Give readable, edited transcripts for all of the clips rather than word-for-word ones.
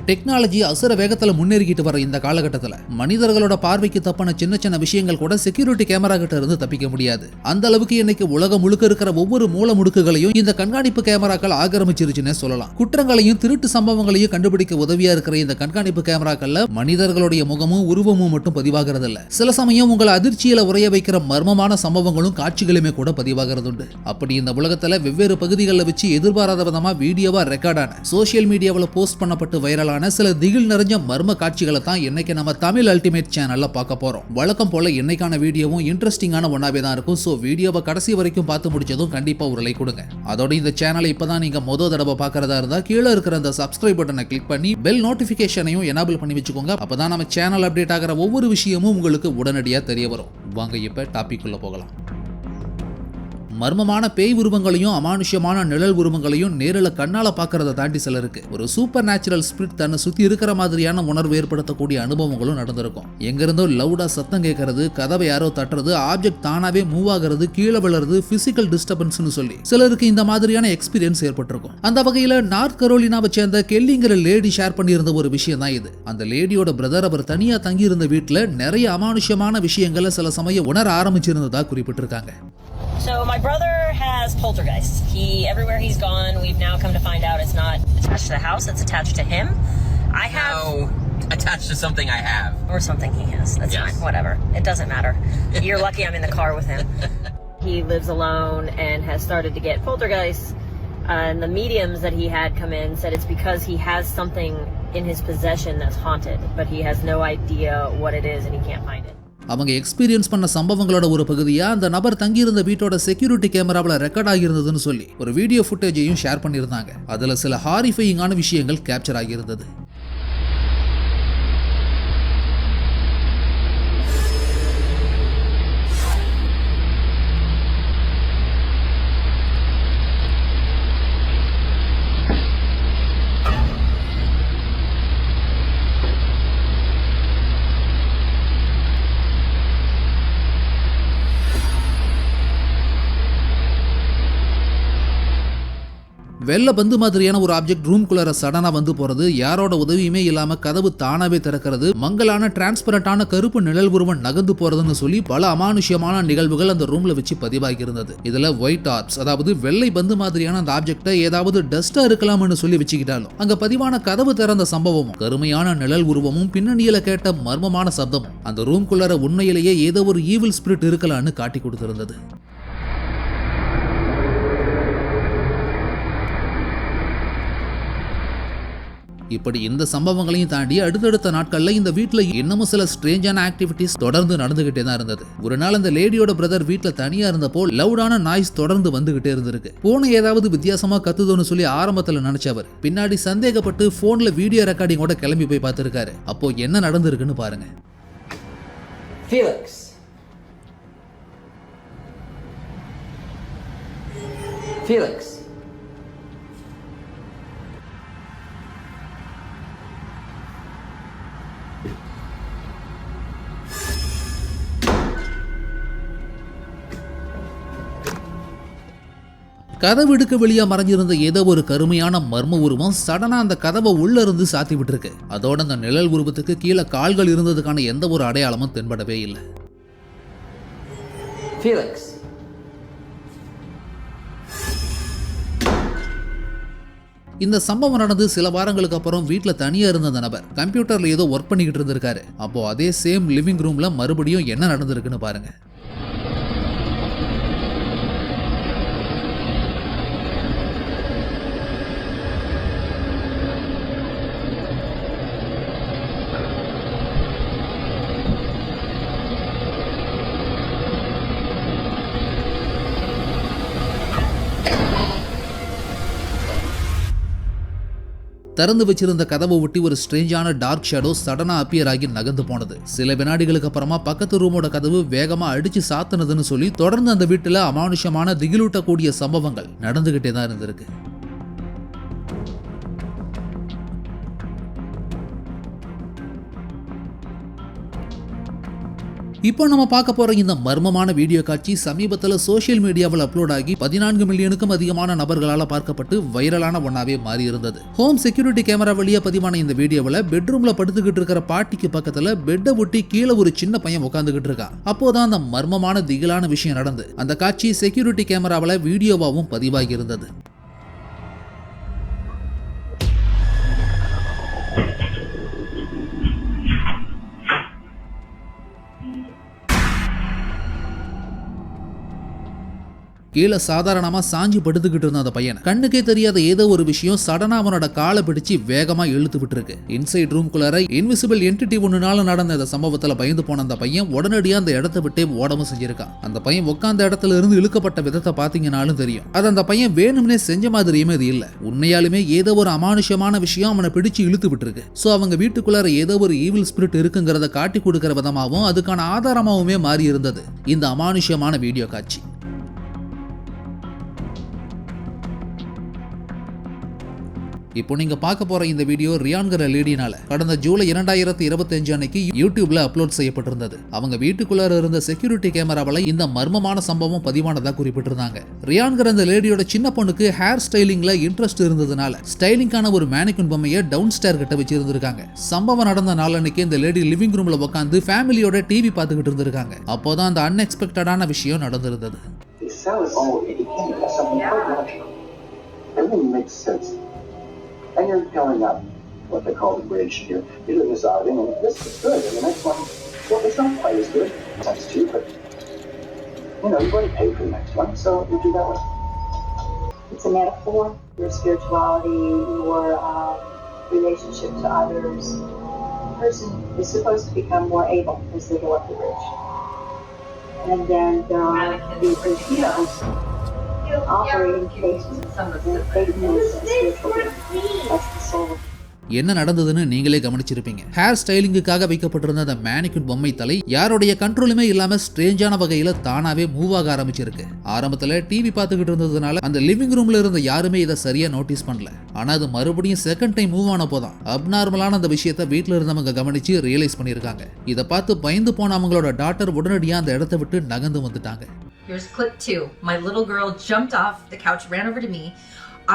Technology அசுர வேகத்துல முன்னேறிக்கிட்டு வர இந்த காலகட்டத்துல மனிதர்களோட பார்வைக்கு தப்பான சின்ன சின்ன விஷயங்கள் கூட செக்யூரிட்டி கேமரா கிட்ட இருந்து தப்பிக்க முடியாது. அந்த அளவுக்கு இன்னைக்கு உலகம் முழுக்க இருக்கிற ஒவ்வொரு மூல முடுக்குகளையும் இந்த கண்காணிப்பு கேமராக்கள் ஆக்கிரமிச்சிருச்சுன்னே சொல்லலாம். குற்றங்களையும் திருட்டு சம்பவங்களையும் கண்டுபிடிக்க உதவியா இருக்கிற இந்த கண்காணிப்பு கேமராக்கள்ல மனிதர்களுடைய முகமும் உருவமும் மட்டும் பதிவாகிறது இல்ல, சில சமயம் உங்களை அதிர்ச்சியில உரைய வைக்கிற மர்மமான சம்பவங்களும் காட்சிகளுமே கூட பதிவாகிறது உண்டு. அப்படி இந்த உலகத்துல வெவ்வேறு பகுதிகளில் வச்சு எதிர்பாராத விதமா வீடியோவா ரெக்கார்டான சோசியல் மீடியாவில் போஸ்ட் பண்ணப்பட்டு வைரலான சில திகில் நிறைஞ்ச மர்ம காட்சிகளை தான் இன்னைக்கு நம்ம தமிழ் அல்டிமேட் சேனல்ல பார்க்க போறோம். வழக்கம் போல இன்னைக்கான வீடியோவும் இன்ட்ரெஸ்டிங்கான ஒன்னாவே தான் இருக்கும். சோ வீடியோவை கடைசி வரைக்கும் பார்த்து முடிச்சதும் கண்டிப்பா ஒரு லைக் கொடுங்க. அதோட இந்த சேனலை இப்பதான் நீங்க முதல் தடவை பார்க்கறதா இருந்தா கீழே இருக்கிற அந்த சப்ஸ்கிரைப் பட்டனை கிளிக் பண்ணி பெல் நோட்டிபிகேஷனையும் எனேபிள் பண்ணி வச்சுக்கோங்க. அப்பதான் நம்ம சேனல் அப்டேட் ஆகிற ஒவ்வொரு விஷயமும் உங்களுக்கு உடனடியா தெரிய வரும். வாங்க இப்ப டாபிக் உள்ள போகலாம். மர்மமான பேய் உருவங்களையும் அமானுஷ்யமான நிழல் உருவங்களையும் நேரில் கண்ணால பார்க்கறத தாண்டி சிலருக்கு ஒரு சூப்பர் நேச்சுரல் ஸ்பிரிட் தன்னை சுத்தி இருக்கிற மாதிரியான உணர்வு ஏற்படுத்தக்கூடிய அனுபவங்களும் நடந்திருக்கும். எங்கிருந்தோ லவுடா சத்தம் கேட்கறது, கதவை யாரோ தட்டுறது, ஆப்ஜெக்ட் தானாவே மூவ் ஆகிறது, கீழே விழுறது, பிசிக்கல் டிஸ்டர்பன்ஸ்னு சொல்லி சிலருக்கு இந்த மாதிரியான எக்ஸ்பீரியன்ஸ் ஏற்பட்டிருக்கும். அந்த வகையில நார்த் கரோலினாவை சேர்ந்த கெல்லிங்கிற லேடி ஷேர் பண்ணியிருந்த ஒரு விஷயம் தான் இது. அந்த லேடியோட பிரதர் அவர் தனியா தங்கி இருந்த வீட்டுல நிறைய அமானுஷ்யமான விஷயங்களை சில சமயம் உணர ஆரம்பிச்சிருந்ததா குறிப்பிட்டிருக்காங்க. So my brother has poltergeist. Everywhere he's gone, we've now come to find out it's not attached to the house, it's attached to him. I have attached to something I have. Or something he has. That's fine. Whatever. It doesn't matter. You're lucky I'm in the car with him. He lives alone and has started to get poltergeists. And the mediums that he had come in said it's because he has something in his possession that's haunted, but he has no idea what it is and he can't find it. அவங்க experience பண்ண சம்பவங்களோட ஒரு பகுதியா அந்த நபர் தங்கியிருந்த வீட்டோட security கேமராவில் record ஆகியிருந்ததுன்னு சொல்லி ஒரு வீடியோ ஃபுட்டேஜையும் ஷேர் பண்ணியிருந்தாங்க. அதுல சில ஹாரிஃபையிங்கான விஷயங்கள் கேப்சர் ஆகியிருந்தது. வெள்ள பந்து மாதிரியான ஒரு ஆப்ஜெக்ட் ரூம்குள்ளார சடனா வந்து போறது, யாரோட உதவியுமே இல்லாம கதவு தானாவே திறக்கிறது, மங்கலான டிரான்ஸ்பரண்டான கருப்பு நிழல் உருவம் நகர்ந்து போறதுன்னு சொல்லி பல அமானுஷ்யமான நிகழ்வுகள் அந்த ரூம்ல வச்சு பதிவாகி இருந்தது. இதுல ஒயிட் ஆர்ப்ஸ், அதாவது வெள்ளை பந்து மாதிரியான அந்த ஆப்ஜெக்டை ஏதாவது டஸ்டா இருக்கலாம்னு சொல்லி வச்சுக்கிட்டாலும் அங்க பதிவான கதவு திறந்த சம்பவமும் கருமையான நிழல் உருவமும் பின்னணியில கேட்ட மர்மமான சப்தமும் அந்த ரூம்குள்ளார உண்மையிலேயே ஏதோ ஒரு ஈவில் ஸ்பிரிட் இருக்கலாம்னு காட்டி கொடுத்திருந்தது. இப்படி இந்த சம்பவங்களையும் தாண்டி அடுத்தடுத்த நாட்கள்ல இந்த வீட்டுல இன்னமும் சில ஸ்ட்ரேஞ்சான ஆக்டிவிட்டிஸ் தொடர்ந்து நடந்துகிட்டே தான் இருந்தது. ஒரு நாள் அந்த லேடியோட பிரதர் வீட்டுல தனியா இருந்தப்போ லவுடான நாய்ஸ் தொடர்ந்து வந்துகிட்டே இருந்திருக்கு. போன ஏதாவது வித்தியாசமா கத்துதோன்னு சொல்லி ஆரம்பத்துல நினைச்சவர் பின்னாடி சந்தேகப்பட்டு போன்ல வீடியோ ரெக்கார்டிங்கோட கிளம்பி போய் பார்த்திருக்காரு. அப்போ என்ன நடந்திருக்குன்னு பாருங்க. Felix. கதவு இடுக்க வெளியா மறைஞ்சிருந்த ஏதோ ஒரு கருமையான மர்ம உருவம் சடனா அந்த கதவை உள்ள இருந்து சாத்தி விட்டுருக்கு. அதோட அந்த நிழல் உருவத்துக்கு கீழே கால்கள் இருந்ததுக்கான எந்த ஒரு அடையாளமும் தென்படவே இல்லை. இந்த சம்பவம் நடந்து சில வாரங்களுக்கு அப்புறம் வீட்டுல தனியா இருந்த அந்த நபர் கம்ப்யூட்டர்ல ஏதோ ஒர்க் பண்ணிக்கிட்டு இருந்திருக்காரு. அப்போ அதே சேம் லிவிங் ரூம்ல மறுபடியும் என்ன நடந்திருக்குன்னு பாருங்க. திறந்து வச்சிருந்த கதவை ஒட்டி ஒரு ஸ்ட்ரேஞ்சான டார்க் ஷேடோ சடனா அப்பியர் ஆகி நகர்ந்து போனது. சில வினாடிகளுக்கு அப்புறமா பக்கத்து ரூமோட கதவு வேகமா அடிச்சு சாத்தினதுன்னு சொல்லி தொடர்ந்து அந்த வீட்டுல அமானுஷமான திகிலூட்டக்கூடிய சம்பவங்கள் நடந்துகிட்டே தான் இருந்திருக்கு. இப்போ நம்ம பார்க்க போற இந்த மர்மமான வீடியோ காட்சி சமீபத்தில் சோஷியல் மீடியாவில் அப்லோட் ஆகி 14 மில்லியனுக்கும் அதிகமான நபர்களால் பார்க்கப்பட்டு வைரலான ஒன்னாவே மாறி இருந்தது. ஹோம் செக்யூரிட்டி கேமரா வழியா பதிவான இந்த வீடியோவில் பெட்ரூம்ல படுத்துக்கிட்டு இருக்கிற பாட்டிக்கு பக்கத்துல பெட்டை ஒட்டி கீழே ஒரு சின்ன பையன் உட்காந்துக்கிட்டு இருக்கான். அப்போதான் அந்த மர்மமான திகிலான விஷயம் நடந்து அந்த காட்சி செக்யூரிட்டி கேமராவில் வீடியோவாவும் பதிவாகி இருந்தது. கீழே சாதாரணமா சாஞ்சி படுத்துக்கிட்டு இருந்த அந்த பையன் கண்ணுக்கே தெரியாத ஏதோ ஒரு விஷயம் சடனா அவனோட காலை பிடிச்சு வேகமா இழுத்து விட்டு இருக்கு. இன்சைட் ரூம்குள்ளார இன்விசிபிள் என்டிட்டி ஒண்ணுனால நடந்த இந்த சம்பவத்துல பயந்து போன அந்த பையன் உடனடியா அந்த இடத்தை விட்டே ஓடவும் செஞ்சிருக்கான். அந்த பையன் உட்கார்ந்த இடத்துல இருந்து இழுக்கப்பட்ட விதத்தை பாத்தீங்கன்னாலும் தெரியும். அது அந்த பையன் வேணும்னே செஞ்ச மாதிரியுமே அது இல்ல. உண்மையாலுமே ஏதோ ஒரு அமானுஷமான விஷயம் அவனை பிடிச்சு இழுத்து விட்டு இருக்கு. சோ அவங்க வீட்டுக்குள்ளார ஏதோ ஒரு ஈவில் ஸ்பிரிட் இருக்குங்கிறத காட்டி கொடுக்கிற விதமாகவும் அதுக்கான ஆதாரமாவுமே மாறி இருந்தது இந்த அமானுஷமான வீடியோ காட்சி. இப்போ நீங்க பார்க்க போற இந்த வீடியோ ரியான்கிற லேடினால கடந்த ஜூலை 2025 அன்னைக்கு யூடியூப்ல அப்லோட் செய்யப்பட்டிருந்தது. அவங்க வீட்டுக்குள்ளார இருந்த செக்யூரிட்டி கேமராவில் இந்த மர்மமான சம்பவம் பதிவானதா குறிப்பிட்டிருந்தாங்க. ரியான்கிற அந்த லேடியோட சின்ன பொண்ணுக்கு ஹேர் ஸ்டைலிங்ல இன்ட்ரெஸ்ட் இருந்ததுனால ஸ்டைலிங்கான ஒரு மேனிக்வின் பொம்மையை டவுன் ஸ்டேர் கிட்ட வச்சிருந்திருக்காங்க. சம்பவம் நடந்த நாள் அன்னைக்கு இந்த லேடி லிவிங் ரூம்ல உட்காந்து ஃபேமிலியோட டிவி பார்த்துக்கிட்டு இருந்திருக்காங்க. அப்போதான் அந்த அன்எக்ஸ்பெக்டடான விஷயம் நடந்திருந்தது. And you're going up what they call the bridge. You're doing this outing, and this is good. And the next one, well, it's not quite as good. That's too, but you know, you've already paid for the next one, so you do that one. It's a metaphor. Your spirituality, your relationship to others. A person is supposed to become more able as they go up the bridge. And then there are these heroes operating cases and Satan is a spiritual being. That's the soul. என்ன நடந்ததுன்னு நீங்களே கவனிச்சிருப்பீங்க. Hair ஸ்டைலிங்குக்காக வைக்கப்பட்டிருந்த அந்த mannequin பொம்மை தலை யாருடைய கண்ட்ரோலுமே இல்லாம ஸ்ட்ரேஞ்சான வகையில தானாவே மூவ் ஆக ஆரம்பிச்சிருக்கு. ஆரம்பத்துல டிவி பார்த்துக்கிட்டு இருந்ததுனால அந்த லிவிங் ரூம்ல இருந்த யாருமே இதை சரியா நோட்டீஸ் பண்ணல. ஆனா அது மறுபடியும் செகண்ட் டைம் மூவ் ஆன போதான் அப்நார்மலான அந்த விஷயத்தை வீட்டுல இருந்தவங்க கவனிச்சு ரியலைஸ் பண்ணிருக்காங்க. இதை பார்த்து பயந்து போன அவங்களோட டாட்டர் உடனடியா அந்த இடத்தை விட்டு நகர்ந்து வந்துட்டாங்க. Here's clip 2. My little girl jumped off the couch, ran over to me.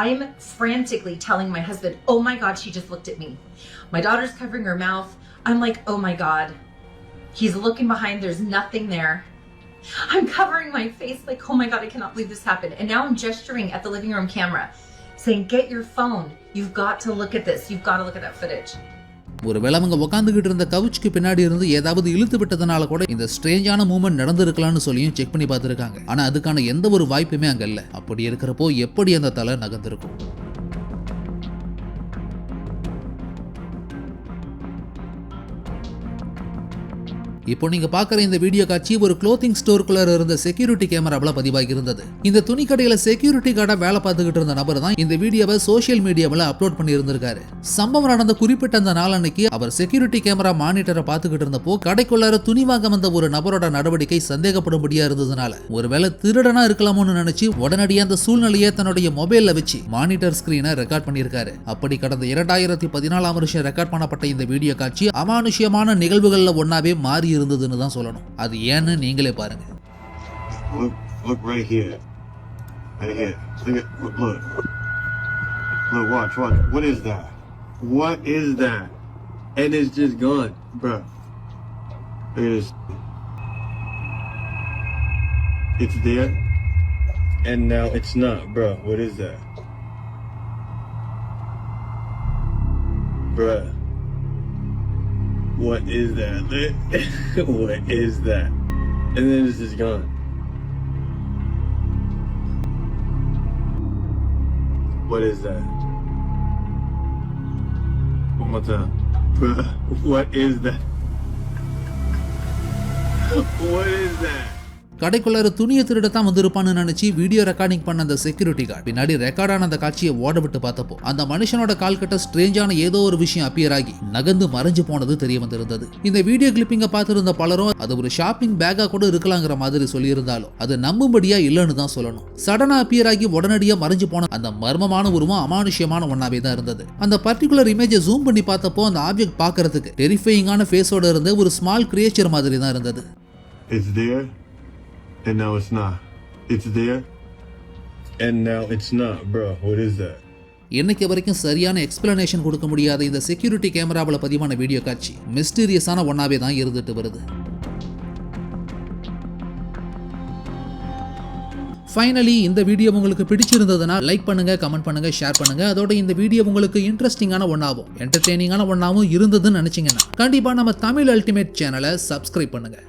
I'm frantically telling my husband, oh my God, she just looked at me. My daughter's covering her mouth. I'm like, oh my God. He's looking behind, there's nothing there. I'm covering my face like, oh my God, I cannot believe this happened. And now I'm gesturing at the living room camera, saying, get your phone. You've got to look at this. You've got to look at that footage. ஒருவேளை அவங்க உட்காந்துக்கிட்டு இருந்த கவுச்சுக்கு பின்னாடி இருந்து ஏதாவது இழுத்து விட்டதுனால கூட இந்த ஸ்ட்ரேஞ்சான மூவ்மெண்ட் நடந்திருக்கலாம்னு சொல்லியும் செக் பண்ணி பார்த்துருக்காங்க. ஆனா அதுக்கான எந்த ஒரு வாய்ப்புமே அங்க இல்ல. அப்படி இருக்கிறப்போ எப்படி அந்த தலை நகர்ந்திருக்கும்? இப்போ நீங்க பாக்குற இந்த வீடியோ காட்சி ஒரு க்ளோத்திங் ஸ்டோருக்குள்ள இருந்த செக்யூரிட்டி கேமராவில் பதிவாகி இருந்தது. இந்த துணி கடையில செக்யூரிட்டி கார்டா வேலை பார்த்துக்கிட்டு இருந்த நபர் தான் இந்த வீடியோவை சோஷியல் மீடியாவில் அப்லோட் பண்ணி இருந்திருக்காரு. சம்பவம் நடந்த குறிப்பிட்ட அந்த நாள் அன்னைக்கு அவர் செக்யூரிட்டி கேமரா மானிட்டரை பார்த்துக்கிட்டு இருந்தப்போ கடைக்குள்ளார துணி வாங்க வந்த ஒரு நபரோட நடவடிக்கை சந்தேகப்படும்படியா இருந்ததுனால ஒருவேளை திருடனா இருக்கலாமோன்னு நினைச்சு உடனடியாக அந்த சூழ்நிலையை தன்னுடைய மொபைல்ல வச்சு மானிட்டர் ஸ்கிரீனை ரெக்கார்ட் பண்ணியிருக்காரு. அப்படி கடந்த 2014 வருஷம் ரெக்கார்ட் பண்ணப்பட்ட இந்த வீடியோ காட்சி அமானுஷ்யமான நிகழ்வுகள்ல ஒன்னாவே மாறி இருந்ததுன்னு தான் சொல்லணும். அது ஏன்னு நீங்களே பாருங்க. Look right here. Right here. Look. Look, watch. What is that? What is that? And it's just gone, bro. It's there, and now it's not, bro. What is that? Bruh. What is that? What is that? And then it's just gone. What is that? One more time. Bruh, what is that? What is that? கடைக்குள்ளார துணியை திருடத்தான் வந்திருப்பான்னு நினைச்சு video recording பண்ண அந்த security guard பின்னாடி ரெக்கார்டான அந்த காட்சியை ஓட விட்டு பார்த்தப்போ அந்த மனுஷனோட கால் கிட்ட ஸ்ட்ரேஞ்சான ஏதோ ஒரு விஷயம் அப்பியர் ஆகி நகர்ந்து மறைஞ்சு போனது தெரிய வந்திருந்தது. இந்த வீடியோ கிளிப்பிங்க பார்த்திருந்த பலரும் அது ஒரு ஷாப்பிங் பேக்கா கூட இருக்கலாங்கிற மாதிரி சொல்லியிருந்தாலும் அது நம்பும்படியா இல்லைன்னு தான் சொல்லணும். சடனா அப்பியர் ஆகி உடனடியா மறைஞ்சு போன அந்த மர்மமான உருவம் அமானுஷ்யமான ஒன்னாவே தான் இருந்தது. அந்த பர்டிகுலர் இமேஜை ஜூம் பண்ணி பார்த்தப்போ அந்த ஆப்ஜெக்ட் பார்க்கறதுக்கு டெரிஃபையிங்கான ஃபேஸோட இருந்த ஒரு ஸ்மால் கிரியேச்சர் மாதிரி தான் இருந்தது. It's there, and now it's not. It's there, and now it's not, bro. What is that? இன்னைக்கு வரைக்கும் சரியான எக்ஸ்பிளனேஷன் கொடுக்க முடியாத இந்த செக்யூரிட்டி கேமராவில் பதிவான வீடியோ காட்சி மிஸ்டீரியஸான ஒன்னாவே தான் இருந்துட்டு வருது. ஃபைனலி இந்த வீடியோ உங்களுக்கு பிடிச்சிருந்ததுன்னா லைக் பண்ணுங்க, கமெண்ட் பண்ணுங்க, ஷேர் பண்ணுங்க. அதோட இந்த வீடியோ உங்களுக்கு இன்ட்ரெஸ்டிங்கான ஒன்னாவும் என்டர்டெய்னிங்கான ஒன்னாவும் இருந்ததுன்னு நினைச்சீங்கன்னா கண்டிப்பா நம்ம தமிழ் அல்டிமேட் சேனலை சப்ஸ்கிரைப் பண்ணுங்க.